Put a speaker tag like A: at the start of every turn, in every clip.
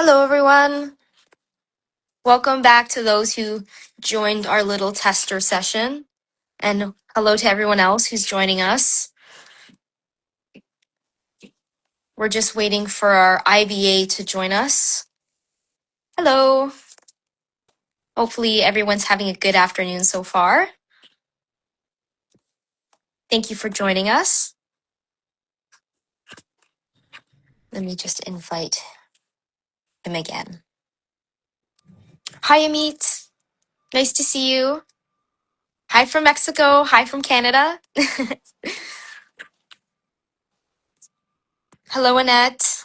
A: Hello, everyone. Welcome back to those who joined our little tester session. And hello to everyone else who's joining us. We're just waiting for our IBA to join us. Hello. Hopefully everyone's having a good afternoon so far. Thank you for joining us. Let me just invite him again. Hi, Amit. Nice to see you. Hi from Mexico. Hi from Canada. Hello, Annette.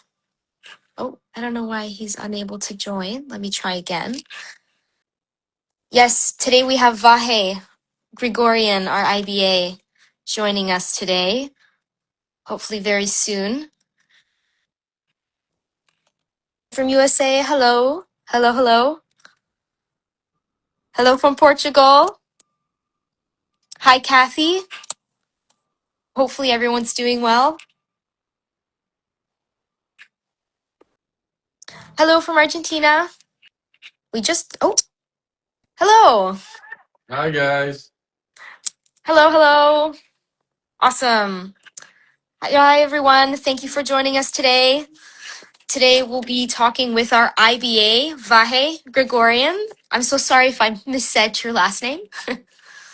A: Oh, I don't know why he's unable to join. Let me try again. Yes, today we have Vahe Grigorian, our IBA, joining us today. Hopefully very soon. From USA, hello. Hello, hello. Hello from Portugal. Hi, Kathy. Hopefully everyone's doing well. Hello from Argentina. Hello.
B: Hi, guys.
A: Hello, hello. Awesome. Hi, everyone. Thank you for joining us today. Today we'll be talking with our IBA, Vahe Grigorian. I'm so sorry if I missaid your last name.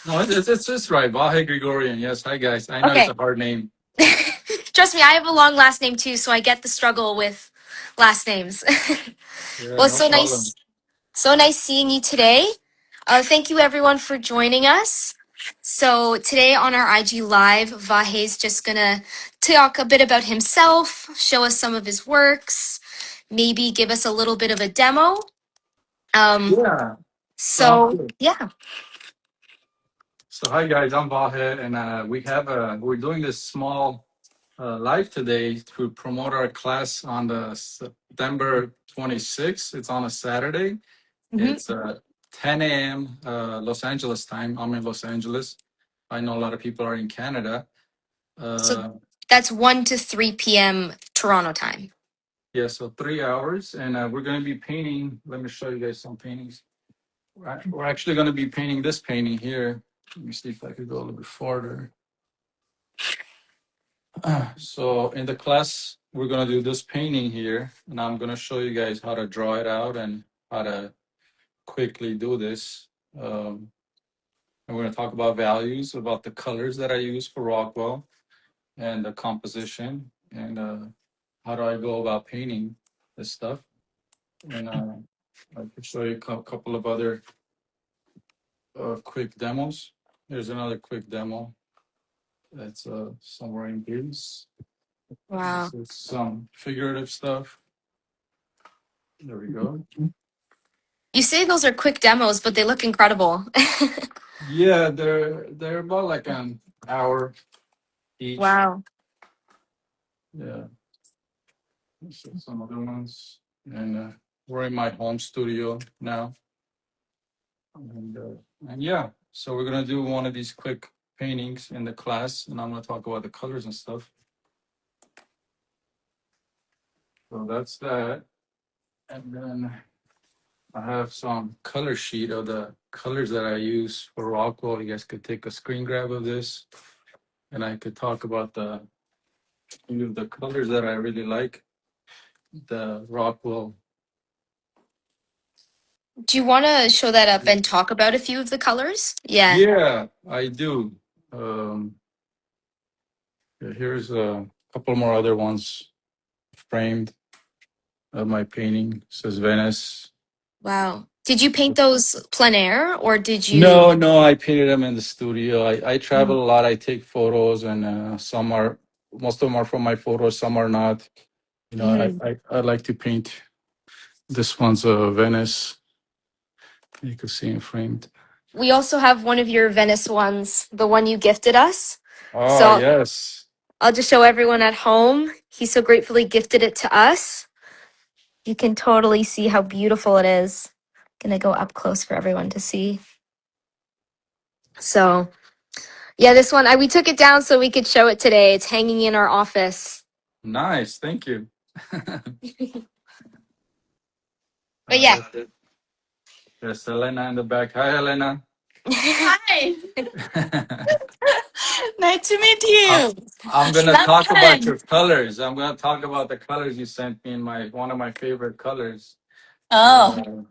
B: No, it's right. Vahe Grigorian. Yes. Hi, guys. I know it's
A: Okay.
B: a hard name.
A: Trust me, I have a long last name too, so I get the struggle with last names.
B: Yeah,
A: Well, it's
B: no problem.
A: so nice seeing you today. Thank you everyone for joining us. So today on our IG Live, Vahe's just gonna talk a bit about himself, show us some of his works, maybe give us a little bit of a demo.
B: Yeah, sounds
A: So
B: good.
A: yeah.
B: So, hi, guys. I'm Vahe, and we're doing this small live today to promote our class on the September 26th. It's on a Saturday.
A: Mhm.
B: It's 10 a.m. Los Angeles time. I'm in Los Angeles. I know a lot of people are in Canada.
A: So
B: Uh,
A: that's 1 to 3 p.m. Toronto time.
B: Yeah, so 3 hours, and we're going to be painting. Let me show you guys some paintings. We're actually going to be painting this painting here. Let me see if I could go a little bit farther. So in the class, we're going to do this painting here, and I'm going to show you guys how to draw it out and how to quickly do this. And we're going to talk about values, about the colors that I use for Rockwell, and the composition, and how do I go about painting this stuff. And I could show you a couple of other quick demos. Here's another quick demo. That's somewhere in Greece.
A: Wow.
B: This is some figurative stuff. There we go.
A: You say those are quick demos, but they look incredible.
B: Yeah, they're about like an hour each.
A: Wow.
B: Yeah, so some other ones, and we're in my home studio now, and yeah, so we're gonna do one of these quick paintings in the class, and I'm gonna talk about the colors and stuff. So that's that, and then I have some color sheet of the colors that I use for Rockwell. You guys could take a screen grab of this, and I could talk about the colors that I really like. The Rockwell.
A: Do you want to show that up and talk about a few of the colors? Yeah.
B: Yeah, I do. Um, Here's a couple more other ones framed of my painting. It says Venice.
A: Wow. Did you paint those plein air or did you?
B: No, no, I painted them in the studio. I travel a lot. I take photos, and most of them are from my photos. Some are not. You know,
A: Mhm.
B: I like to paint. This one's Venice. You can see it framed.
A: We also have one of your Venice ones, the one you gifted us. So
B: Oh, yes.
A: I'll just show everyone at home. He so gratefully gifted it to us. You can totally see how beautiful it is. Gonna go up close for everyone to see. So yeah, this one, we took it down so we could show it today. It's hanging in our office.
B: Nice. Thank you.
A: But yeah.
B: There's Helena in the back. Hi, Helena.
C: Hi. Nice to meet you.
B: I'm gonna
C: Long
B: talk about
C: time.
B: your colors. I'm gonna talk about the colors you sent me in one of my favorite colors.
C: Oh,
B: Uh,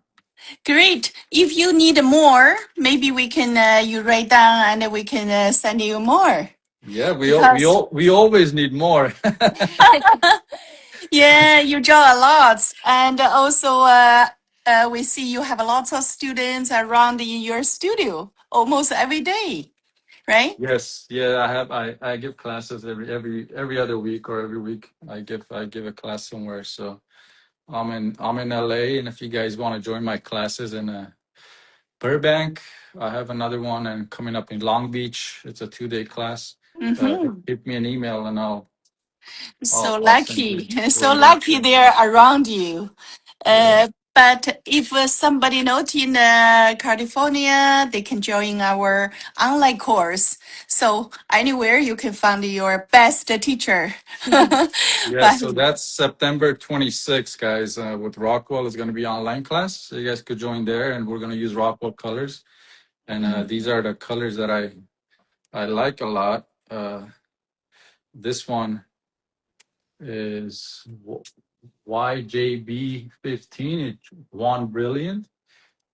C: great. If you need more, maybe we can you write down and we can send you more.
B: yeah,
C: Because
B: we always need more.
C: yeah, you draw a lot, and also we see you have lots of students around in your studio almost every day, right?
B: Yes, yeah, I give classes every other week or every week. I give a class somewhere. So I'm in LA, and if you guys want to join my classes in Burbank, I have another one and coming up in Long Beach. It's a 2-day class.
C: Mm-hmm.
B: Hit me an email and
C: So
B: I'll send you
C: lucky,
B: where
C: so
B: I'm gonna
C: lucky
B: shoot.
C: they're around you.
B: Yeah.
C: But if somebody not in California, they can join our online course. So anywhere you can find your best teacher.
B: Yeah,
C: But
B: so that's September 26th, guys. With Rockwell is going to be online class, so you guys could join there, and we're going to use Rockwell colors. And these are the colors that I like a lot. This one is YJB15. It's One Brilliant.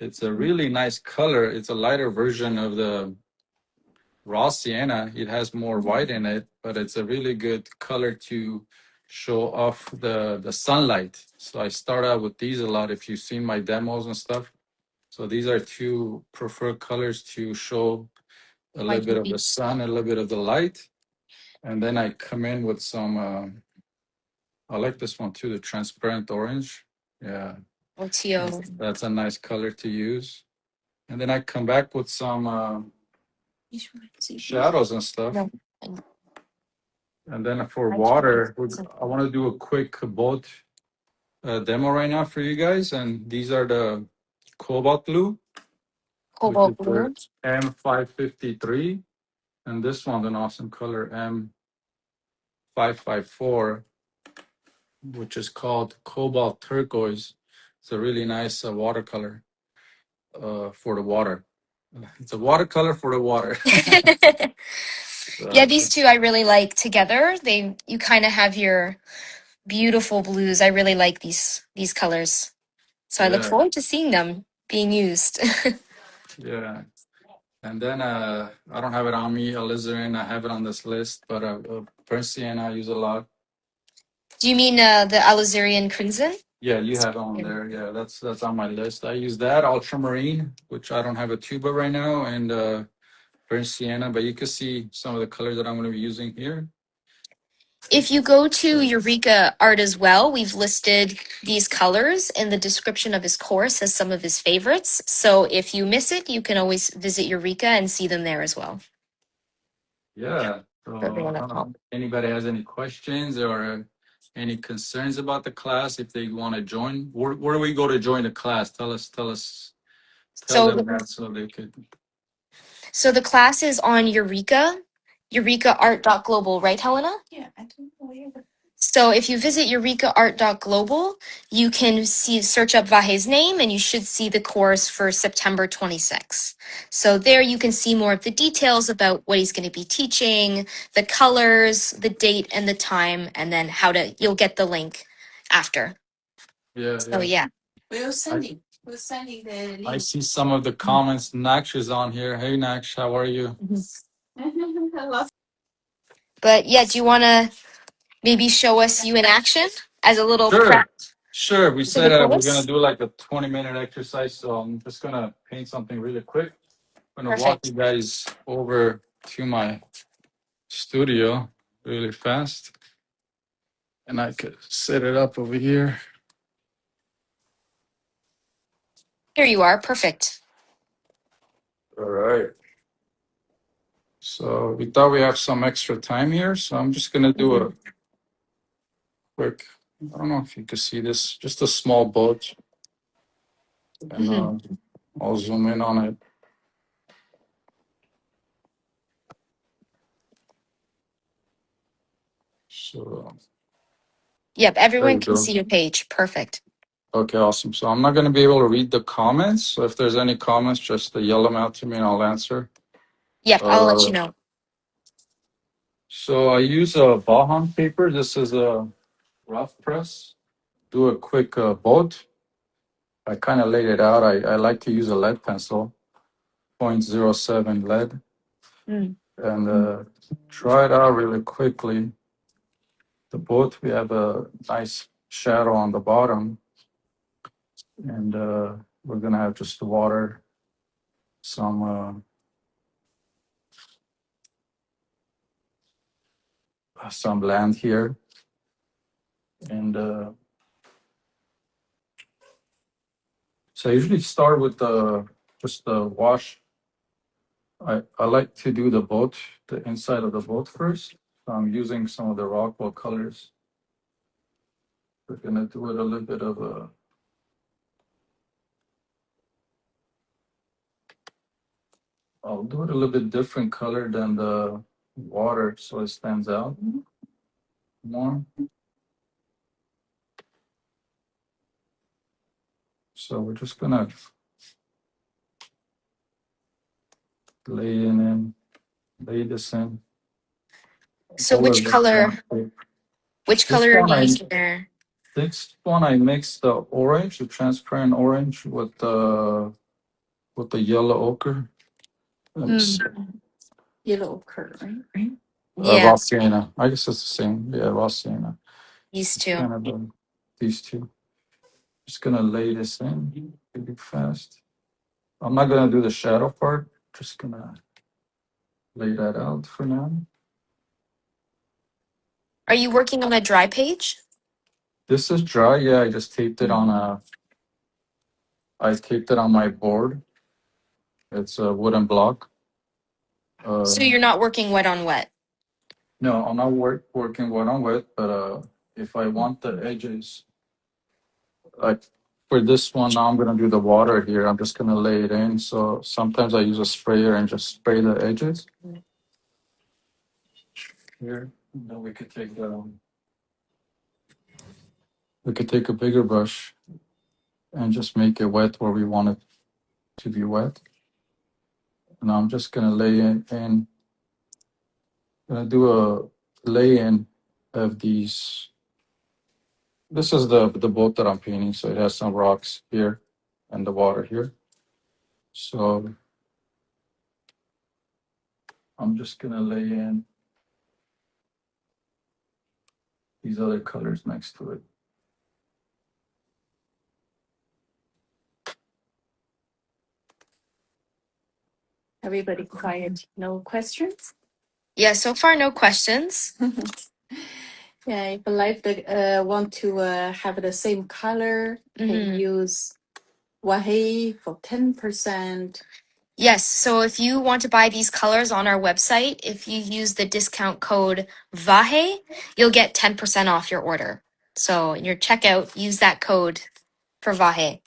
B: It's a really nice color. It's a lighter version of the raw sienna. It has more white in it, but it's a really good color to show off the sunlight. So I start out with these a lot if you've seen my demos and stuff. So these are two preferred colors to show a little bit of the sun, a little bit of the light. And then I come in with some, I like this one too, the transparent orange. Yeah,
A: OTO.
B: that's a nice color to use. And then I come back with some shadows and stuff.
A: No.
B: And then for water, I want to do a quick boat demo right now for you guys. And these are the cobalt blue, which is
A: Cobalt
B: the
A: blue.
B: M553. And this one's an awesome color, M554, which is called cobalt turquoise. It's a really nice watercolor for the water. It's a watercolor for the water.
A: Yeah,
B: So,
A: these two I really like together. You kind of have your beautiful blues. I really like these colors. So I look
B: yeah,
A: forward to seeing them being used.
B: yeah. And then I don't have it on me, alizarin. I have it on this list, but burnt sienna I use a lot.
A: Do you mean the Alizurian crimson?
B: Yeah, you have it on there. Yeah, that's on my list. I use that ultramarine, which I don't have a tuba right now, and burnt sienna. But you can see some of the colors that I'm going to be using here.
A: If you go to Eureka Art as well, we've listed these colors in the description of his course as some of his favorites. So if you miss it, you can always visit Eureka and see them there as well.
B: Yeah. So
A: For everyone
B: I
A: at
B: don't know
A: home.
B: if anybody has any questions or any concerns about the class. If they want to join, where do we go to join the class? Tell
A: So
B: them that so they could.
A: so the class is on Eureka, eurekaart.global, right, Helena?
C: yeah, I don't know where the
A: So if you visit eurekaart.global, you can search up Vahe's name and you should see the course for September 26th. So there you can see more of the details about what he's going to be teaching, the colors, the date and the time, and then you'll get the link after.
B: Yeah,
A: So
B: yeah.
A: yeah.
C: we'll
B: I,
C: send it. We'll send it the
B: I
C: link.
B: see some of the comments. Naksh is on here. Hey, Naksh, how are you?
C: Hello.
A: But yeah, do you want to maybe show us you in action as a little
B: Sure.
A: prep
B: Sure. We
A: for the
B: said we're going to
A: course?
B: do like a 20-minute exercise. So I'm just going to paint something really quick. I'm going to walk you
A: Perfect.
B: guys over to my studio really fast. And I could set it up over here.
A: Here you are. Perfect.
B: All right. So we thought we have some extra time here. So I'm just going to do a quick, I don't know if you can see this, just a small boat. And I'll zoom in on it. So
A: Yep,
B: there
A: everyone
B: you
A: can
B: go.
A: see your page. Perfect.
B: Okay, awesome. So I'm not going to be able to read the comments. So if there's any comments, just yell them out to me and I'll answer.
A: Yep, I'll let you know.
B: So I use a Vahan paper. This is a rough press. Do a quick boat. I kind of laid it out. I like to use a lead pencil, 0.07 lead,
A: Mm.
B: and try it out really quickly. The boat, we have a nice shadow on the bottom, and we're going to have just water, some land here. And so I usually start with just the wash. I like to do the boat, the inside of the boat first. So I'm using some of the Rockwell colors. We're gonna do it a little bit of a. I'll do it a little bit different color than the water, so it stands out more. So we're just gonna lay this in.
A: So
B: All
A: which
B: of it
A: color?
B: down quick.
A: Which
B: This
A: color are
B: one
A: you
B: I
A: using there?
B: mixed the orange, the transparent orange, with the yellow ochre. Let me see.
C: Yellow ochre, right?
A: Yeah,
B: Raw sienna. I guess it's the same. Yeah, raw sienna.
A: these
B: It's
A: two.
B: kind of these two. Just gonna lay this in really fast. I'm not gonna do the shadow part. Just gonna lay that out for now.
A: Are you working on a dry page?
B: This is dry. Yeah, I just taped it on I taped it on my board. It's a wooden block.
A: So
B: Uh,
A: you're not working wet on wet.
B: no, I'm not working wet on wet, but if I want the edges, like for this one, now I'm gonna do the water here. I'm just gonna lay it in. So sometimes I use a sprayer and just spray the edges here. And then we could take a bigger brush and just make it wet where we want it to be wet. And I'm just gonna lay in. Gonna do a lay in of these. This is the boat that I'm painting, so it has some rocks here and the water here. So I'm just gonna lay in these other colors next to it.
C: Everybody quiet. No questions?
A: Yeah, so far no questions.
C: Yeah, if like want to have the same color, can
A: Mhm.
C: use Wahe for 10%.
A: Yes, so if you want to buy these colors on our website, if you use the discount code VAHE, you'll get 10% off your order. So in your checkout, use that code for VAHE.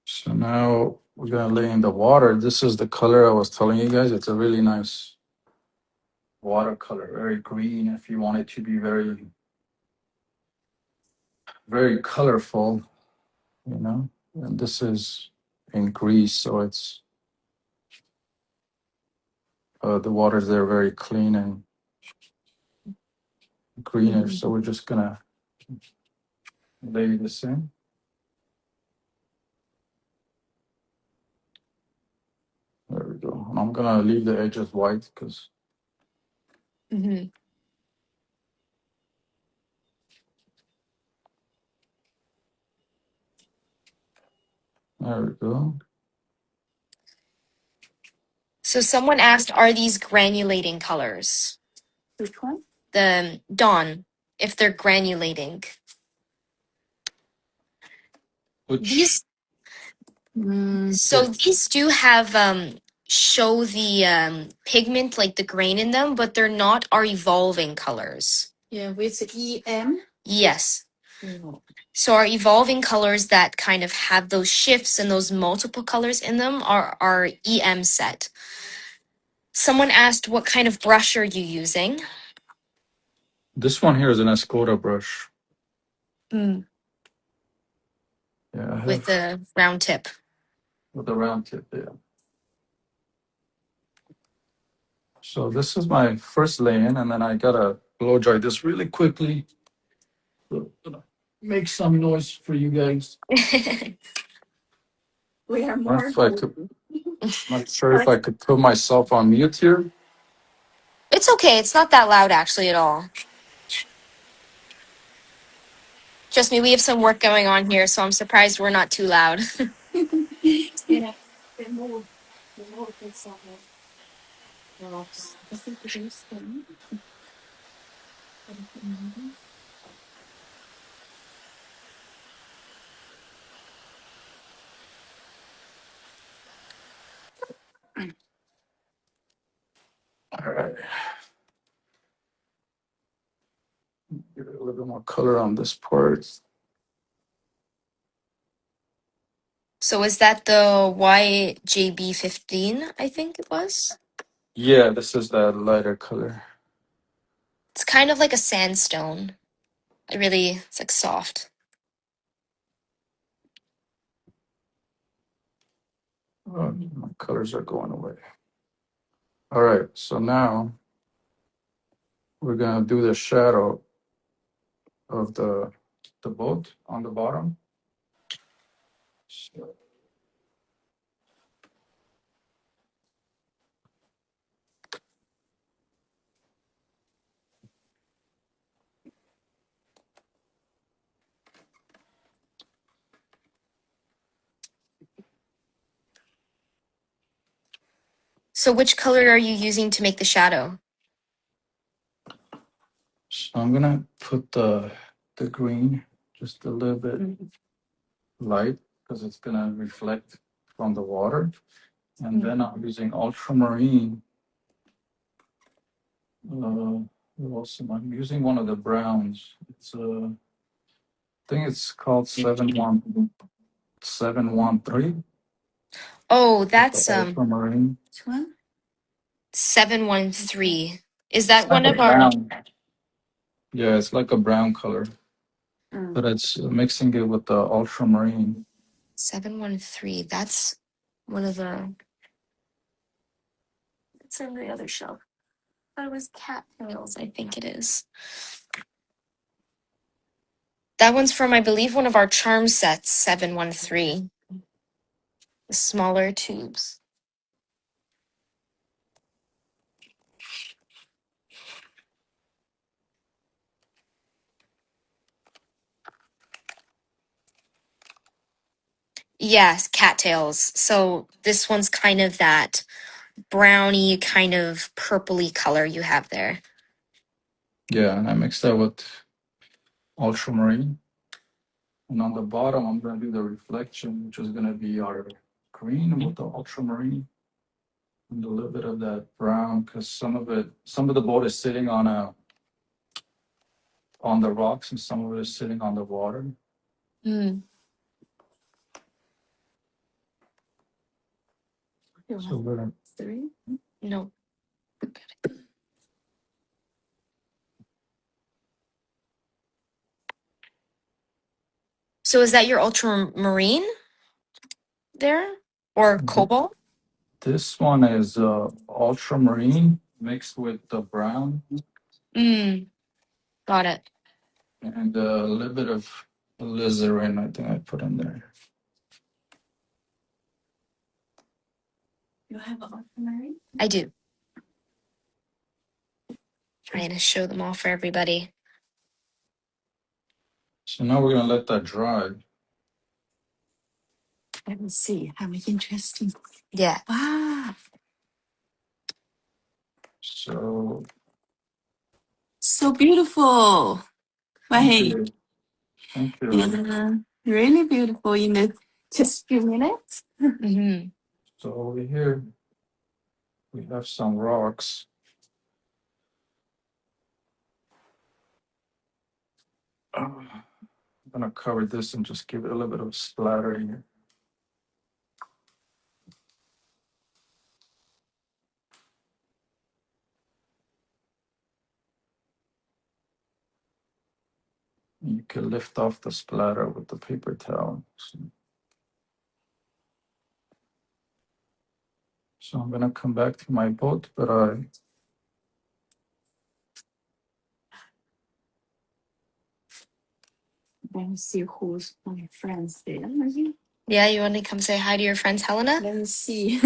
B: So now we're gonna lay in the water. This is the color I was telling you guys. It's a really nice watercolor, very green. If you want it to be very, very colorful, you know. And this is in Greece, so it's the waters there are very clean and greenish. So we're just gonna lay this in. There we go. And I'm gonna leave the edges white because
A: Mm-hmm.
B: there we go.
A: So someone asked, are these granulating colors?
C: Which one?
A: The Dawn, if they're granulating.
B: Which
A: These So these do have show the pigment, like the grain in them, but they're not our evolving colors.
C: Yeah, with EM.
A: Yes.
C: Oh.
A: So our evolving colors that kind of have those shifts and those multiple colors in them are our EM set. Someone asked, what kind of brush are you using?
B: this one here is an Escoda brush.
A: Mm,
B: Yeah, I
A: with
B: have
A: the round tip.
B: with the round tip. Yeah. So this is my first lay-in, and then I gotta blow dry this really quickly. So, gonna make some noise for you guys.
C: We are
B: Or
C: more.
B: if I could, not sure if I could put myself on mute here.
A: It's okay. It's not that loud actually at all. Trust me, we have some work going on here, so I'm surprised we're not too loud.
C: Yeah. They move. They move this rocks. I think it is them.
B: All right. Give it a little bit more color on this part.
A: So is that the YJB15, I think it was?
B: Yeah, this is that lighter color.
A: It's kind of like a sandstone. It's like soft.
B: Oh, my colors are going away. All right, so now we're gonna do the shadow of the boat on the bottom.
A: So which color are you using to make the shadow?
B: So I'm gonna put the green just a little bit light because it's gonna reflect from the water. And then I'm using ultramarine. I'm using one of the browns. It's I think it's called 71713.
A: Oh,
B: It's the
A: that's
B: ultramarine.
C: Which one?
A: 713. Is
B: It's
A: that
B: like
A: one
B: a
A: of our
B: brown. Yeah, it's like a brown color, but it's mixing it with the ultramarine.
A: 713? That's one of the. It's in the other shelf. That was cattails, I think it is. That one's from, I believe, one of our charm sets, 713. The smaller tubes. Yes, cattails. So this one's kind of that browny, kind of purpley color you have there.
B: Yeah, and I mixed that with ultramarine. And on the bottom, I'm gonna do the reflection, which is gonna be our green with the ultramarine and a little bit of that brown, because some of the boat is sitting on the rocks, and some of it is sitting on the water.
A: Mm.
B: So we're gonna,
C: Three.
A: No. So is that your ultramarine there? Or cobalt?
B: this one is ultramarine mixed with the brown
A: Mm, got it.
B: and a little bit of alizarin, I think I put in there.
C: You have ultramarine?
A: I do. Trying to show them all for everybody.
B: So now we're gonna let that dry.
C: Let me see. How interesting.
A: Yeah.
C: Wow.
B: So
C: So beautiful.
B: thank
C: Vahe.
B: you. Thank you.
C: Yeah. Really beautiful in just few minutes.
A: Mm-hmm.
B: So over here we have some rocks. I'm gonna cover this and just give it a little bit of splatter here. You can lift off the splatter with the paper towel. So I'm gonna come back to my boat, but
C: Let me see who's my friends there.
A: Yeah, you want to come say hi to your friends, Helena?
C: Let me see.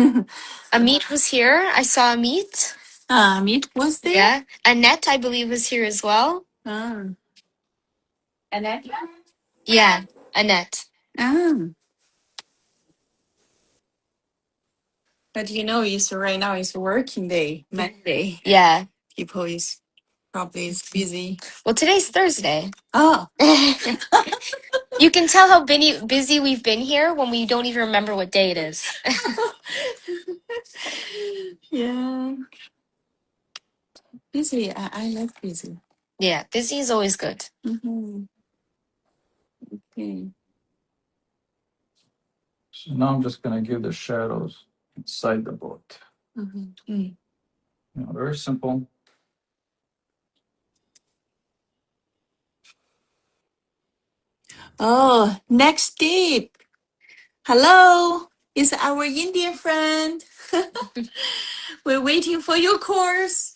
A: Amit was here. I saw Amit.
C: Meet was there?
A: Yeah. Annette, I believe, was here as well.
C: Annette?
A: Yeah, Annette.
C: But it's right now it's working day, Monday.
A: Yeah.
C: People is probably is busy.
A: Well, today's Thursday.
C: Oh.
A: You can tell how busy we've been here when we don't even remember what day it is.
C: Yeah. Busy. I like busy.
A: Yeah, busy is always good.
C: Okay.
B: so now I'm just gonna give the shadows inside the boat. Very simple.
C: Oh, next tip. Hello, it's our Indian friend. We're waiting for your course.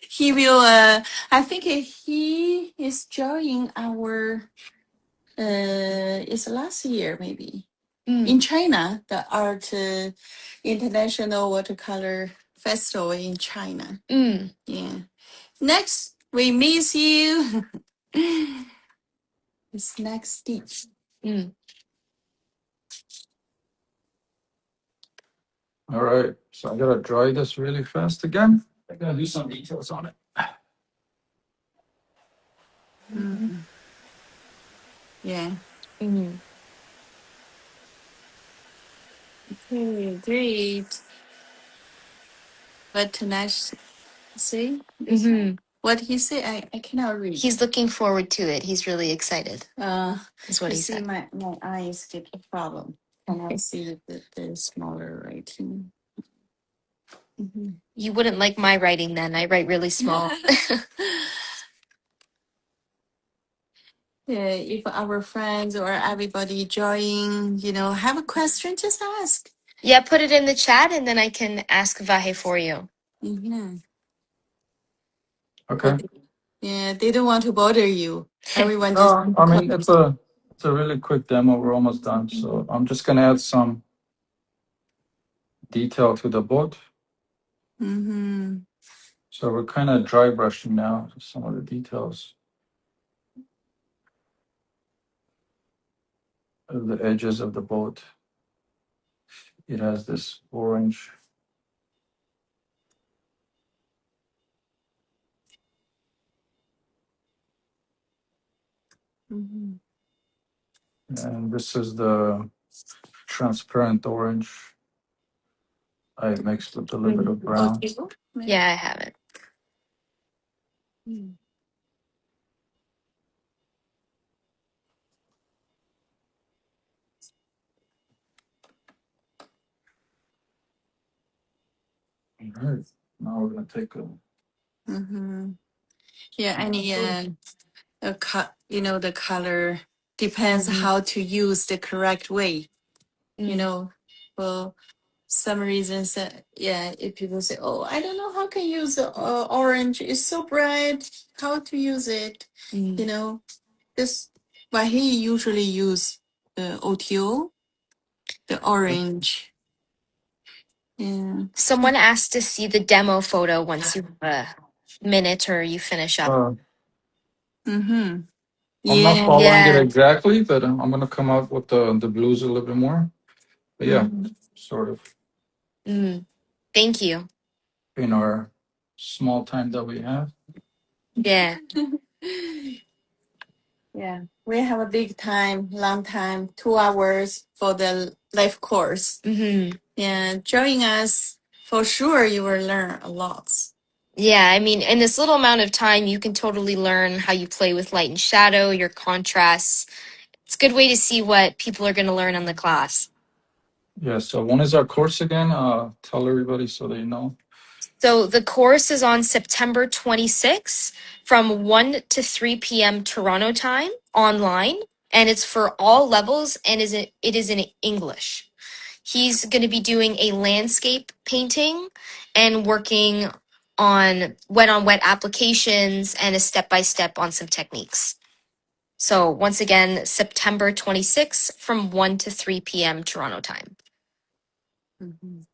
C: He will. I think he is joining our. It's last year maybe in China, the art international watercolor festival in China. Yeah. Next, we miss you. It's next stitch.
B: All right, so I gotta dry this really fast again. I gotta do some details on it.
C: Yeah. Okay, great. But next, see? What he say? I cannot read.
A: He's looking forward to it. He's really excited. Is what he
C: see,
A: said.
C: my eyes get a problem. Cannot see the smaller writing.
A: You wouldn't like my writing then. I write really small.
C: Yeah, if our friends or everybody join, have a question, just ask.
A: Yeah, put it in the chat and then I can ask Vahe for you.
B: Okay.
C: Yeah, they don't want to bother you. Everyone just.
B: No, I mean it's a really quick demo. We're almost done, so I'm just gonna add some detail to the boat. So we're kind of dry brushing now some of the details of the edges of the boat. It has this orange. And this is the transparent orange I mixed with a little bit of brown.
A: Yeah, I have it.
B: All right. Now we're gonna take a.
C: Yeah, any the color depends how to use the correct way. For some reasons, if people say, "Oh, I don't know how can use the orange. It's so bright. How to use it?" This, but he usually use the OTO, the orange. Yeah.
A: Someone asked to see the demo photo once you have a minute or you finish up.
B: I'm not following it exactly, but I'm gonna come out with the blues a little bit more. But yeah, sort of.
A: Thank you.
B: In our small time that we have.
A: Yeah.
C: Yeah, we have a big time, long time, 2 hours for the life course. Yeah, join us. For sure, you will learn a lot.
A: Yeah, I mean, in this little amount of time, you can totally learn how you play with light and shadow, your contrasts. It's a good way to see what people are going to learn in the class.
B: Yeah, so when is our course again? Tell everybody so they know.
A: So the course is on September 26th from 1 to 3 p.m. Toronto time online, and it's for all levels and it is in English. He's going to be doing a landscape painting and working on wet applications and a step-by-step on some techniques. So once again, September 26th from 1 to 3 p.m. Toronto time.
C: Mhm.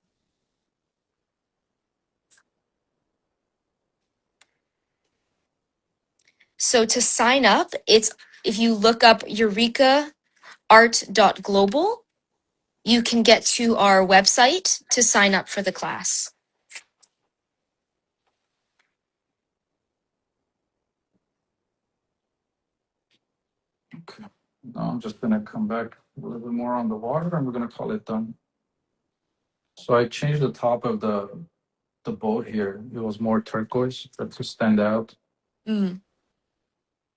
A: So to sign up, it's if you look up eurekaart.global, you can get to our website to sign up for the class.
B: Okay. Now I'm just gonna come back a little bit more on the water and we're gonna call it done. So I changed the top of the boat here. It was more turquoise, but to stand out,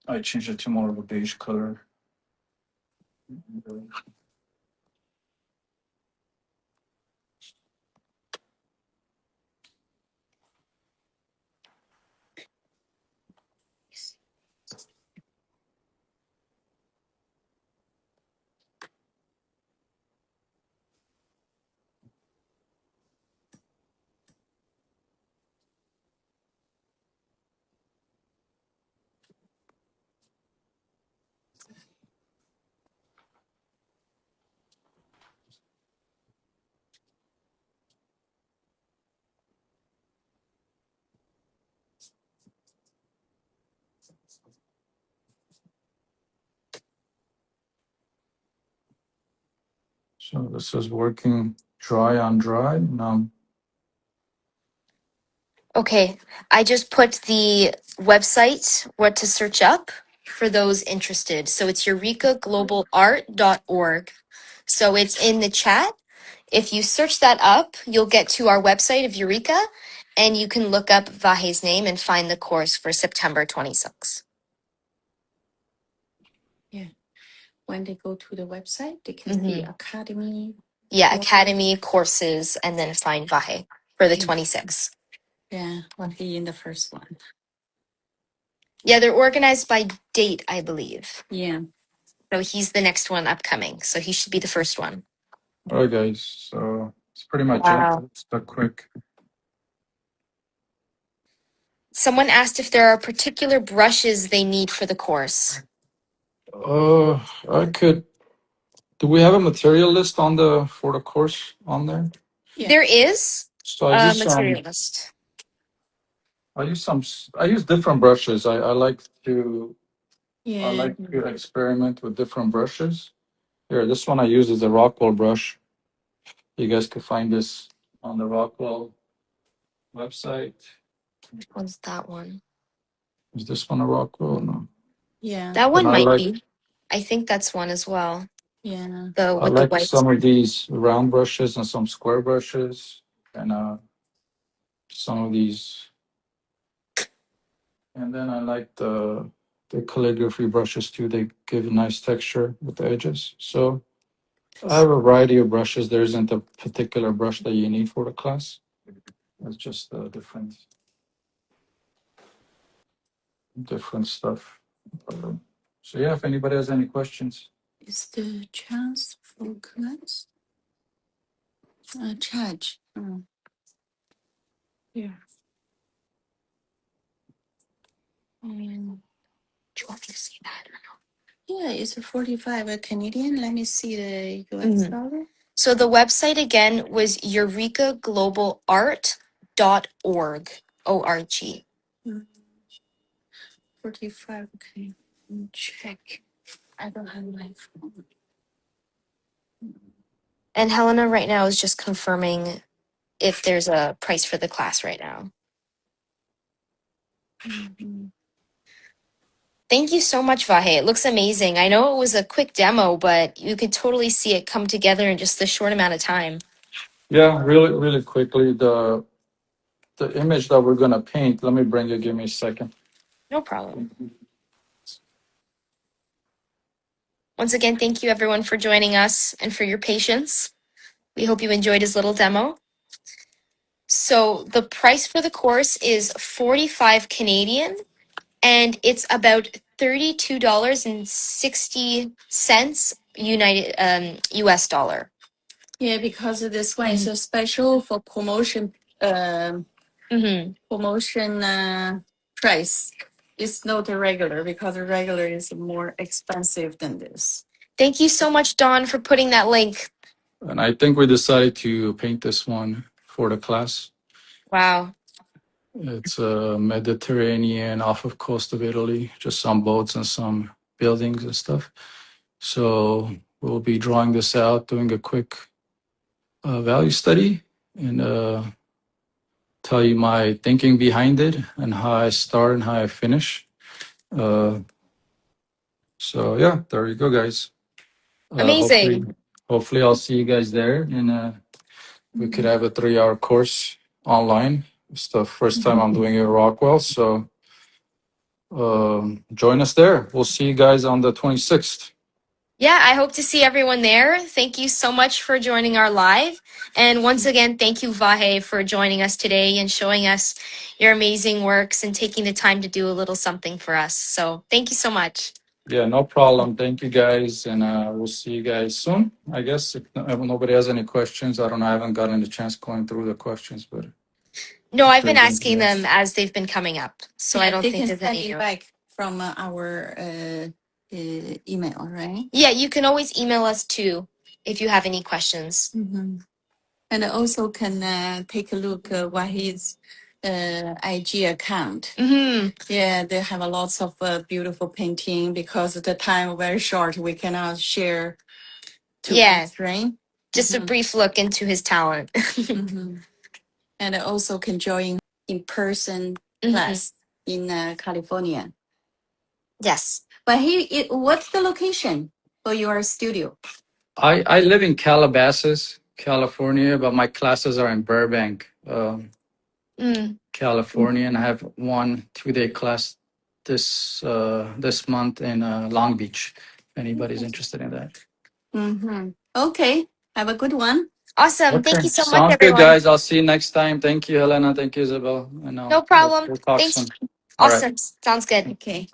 B: I changed it to more of a beige color. So this is working dry on dry. Now,
A: Okay, I just put the website, what to search up for those interested. So it's eurekaglobalart.org. So it's in the chat. If you search that up, you'll get to our website of Eureka, and you can look up Vahe's name and find the course for September 26th.
C: When they go to the website, they can see Academy.
A: Yeah,
C: Course.
A: Academy courses, and then find Vahe for the
C: Okay.
A: 26th.
C: Yeah, what he in the first one.
A: Yeah, they're organized by date, I believe.
C: Yeah.
A: So he's the next one upcoming. So he should be the first one.
B: all right, guys. So it's pretty much
A: Wow.
B: it. It's a quick.
A: Someone asked if there are particular brushes they need for the course.
B: I could. Do we have a material list on for the course on there?
C: Yeah.
A: There is
B: So
A: a material list.
B: I use different brushes. I like to
C: Yeah.
B: experiment with different brushes. Here, this one I use is a Rockwell brush. You guys can find this on the Rockwell website.
A: Which one's that one?
B: Is this one a Rockwell? No.
C: Yeah.
A: That one
B: And
A: might be. I think that's one as well.
C: Yeah.
A: The
B: I
A: with the
B: like
A: white.
B: some of these round brushes and some square brushes and some of these. And then I like the calligraphy brushes too. They give a nice texture with the edges. So I have a variety of brushes. There isn't a particular brush that you need for the class. It's just different stuff. So yeah, if anybody has any questions.
C: Is the chance for class? Charge. Oh. Yeah. And
A: Do you want me to see that?
C: yeah, it's a 45 Canadian. Let me see the US dollar.
A: So the website again was eurekaglobalart.org. O-R-G.
C: 45. Okay. Check. I don't have my phone.
A: And Helena right now is just confirming if there's a price for the class right now.
C: Mhm.
A: Thank you so much, Vahe. It looks amazing. I know it was a quick demo, but you could totally see it come together in just a short amount of time.
B: Yeah, really, really quickly, the image that we're gonna paint, let me bring it, give me a second.
A: No problem. Once again, thank you everyone for joining us and for your patience. We hope you enjoyed his little demo. So the price for the course is 45 Canadian, and it's about $32.60 US dollar.
C: Yeah, because this one is a special for promotion. Promotion price. It's not a regular because the regular is more expensive than this.
A: Thank you so much, Dawn, for putting that link.
B: And I think we decided to paint this one for the class.
A: Wow.
B: It's a Mediterranean off of coast of Italy, just some boats and some buildings and stuff. So we'll be drawing this out, doing a quick value study, and tell you my thinking behind it and how I start and how I finish. So yeah, there you go, guys.
A: Amazing.
B: Hopefully I'll see you guys there, and we could have a 3-hour course online. It's the first time I'm doing it at Rockwell, so join us there. We'll see you guys on the 26th.
A: Yeah, I hope to see everyone there. Thank you so much for joining our live. And once again, thank you, Vahe, for joining us today and showing us your amazing works and taking the time to do a little something for us. So thank you so much.
B: Yeah, no problem. Thank you, guys, and we'll see you guys soon. I guess if nobody has any questions, I don't know. I haven't gotten a chance going through the questions, but
A: no, I've been asking them as they've been coming up, so I don't
C: they
A: think
C: can
A: there's
C: send
A: any.
C: it back from our email, right?
A: Yeah, you can always email us too if you have any questions.
C: And also can take a look what his IG account. Yeah, they have a lots of beautiful painting because the time very short. We cannot share. Right?
A: Just a brief look into his talent.
C: And also can join in person class in California.
A: Yes.
C: But what's the location for your studio?
B: I live in Calabasas, California, but my classes are in Burbank, California, and I have 1-2-day class this month in Long Beach. If anybody's interested in that.
C: Okay, have a good one.
A: Awesome.
B: Okay.
A: Thank you so much,
B: Sounds
A: everyone.
B: good, guys. I'll see you next time. Thank you, Helena. Thank you, Isabel.
A: No problem.
B: We'll talk
A: Thanks.
B: soon.
A: Awesome. Sounds good.
C: Okay.